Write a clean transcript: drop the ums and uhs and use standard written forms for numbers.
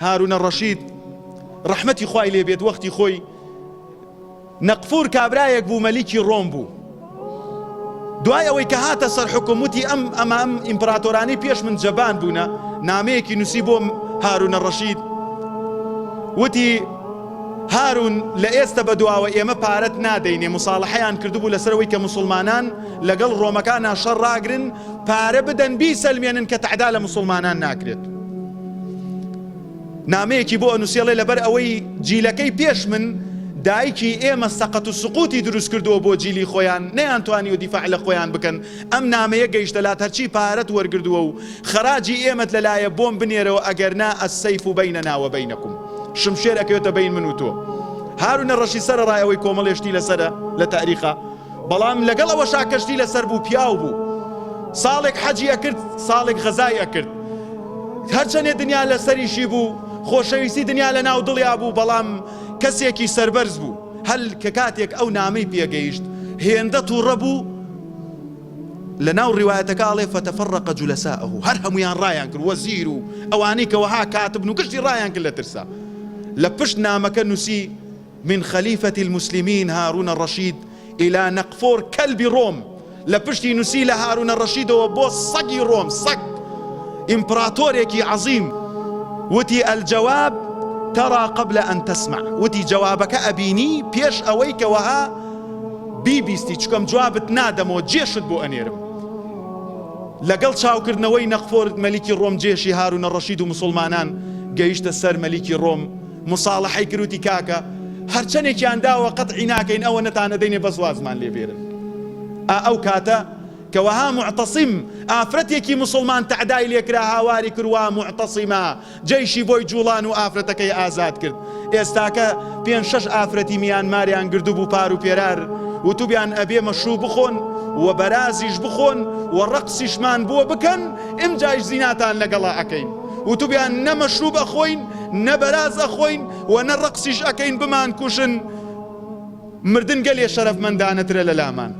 هارون الرشید ڕەحمەتی خوای لێ بێت وەختی خۆی نەقفور کابرایەک بوو مەلیکی ڕۆم بوو. دوای ئەوەی کە هاتە سەر حکومەتی ئەم ئیمپراتۆرانەی پێش من جەبان بوونە، نامەیەکی نووسی بۆ هارون الرشید، وتی هارون لە ئێستا بەدواوە ئێمە پارەت نادەینێ، مساڵحەیان کردبوو لەسەرەوەی کە مسلمانان لەگەڵ ڕۆمەکانە شەڕ ڕاگرن، پارە بدەن بیسەلمێنن کە تەعدا لە مسلمانان ناکرێت. نامەیەکی بۆ ئەنووسێڵێ لەبەر ئەوەی جیلەکەی پێش من دایکی ئێمە سەقەت و سقوتی دروست کردووە بۆ جیلی خۆیان، نەیانتوانی و دیفاع لە خۆیان بکەن. ئەم نامەیە گەیشتە لات هەرچی پارەت وەرگردووە و خەراجی ئێمەت لەلایە بۆم بنێرەوە ئەگەرنا ئەسەیف بەینەنا و بەینەکم، شمشێر ئەکەوێتە بین من و تۆ. هارون الرەشید سەرەڕایەوەی کۆمەڵێشتی لەسەرە لە تاریخە، بەڵام لەگەڵ ئەوە شاکەشتی لەسەر بوو، پیاو بوو، ساڵێک حەجی ئەکرد، ساڵێک غەزای ئەکرد، هەرچەندێ دنیا لەسەریشی بوو، خۆشەویستی دنیا لە ناو دڵیا بوو، بەڵام کەسێکی سەربەرز بوو. هەل کە کاتێک ئەو نامەی پێگەیشت هێندە تووڕە بوو، لە ناو ڕیوایەتەکەڵێ فتەفەڕەقە جولەساءه، هەر هەمویان ڕایان کرد، وەزیر و ئەوانەی کە وەها کاتبن و گشتی ڕایان کرد لە ترسا. لە پشت نامەکە نووسی من خەلیفەتی المسلمین هارون الرەشید إلى نەقفۆر کەلبی ڕۆم، لە پشتی نووسی لە هارون الرەشیدەوە بۆ سەگی ڕۆم، سەگ ئیمپراتۆرێکی عەظیم. وتی الجواب ترى قبل أن تسمع، وتی جوابك أبيني بيش أويك وها بيبيستي چکم جوابت نادمو جيشت بو أنيرم. لقل چاوکردنەوەی نەقفۆر مەلیکی ڕۆم جێشی هارون الرەشید و مسلمانان گەیشتە سەر مەلیکی ڕۆم، مساڵحەی کروتی کاکە هەرچەندێکیان داوە قەتعی ناکەین، ئەوە نەتانە دەینێ بەس وازمان لێبێرن. ئەو کاتە كوها معتصم ئافرەتێکی مسلمان تەعدای لێکرا، هاواری کردوا معتصما، جەیشی بۆی جوڵان و ئافرەتەکەی ئازاد کرد. ئێستاکە 5-6 ئافرەتی میانماریان گردو بوو پار و پێرار، وتوبیان ئەبێ مەشروب بخۆن و بەرازیش بخۆن و ڕەقسیشمان بۆ بکەن، ئەمجاش زیناتان لەگەڵا ئەکەین، وتوبیان نە مەشروب ئەخۆین، نە بەراز ئەخۆین و نە ڕەقسیش ئەکەین، بمان کوشن، مردن گەلێ شەرەفمەندانەترە لە لامان.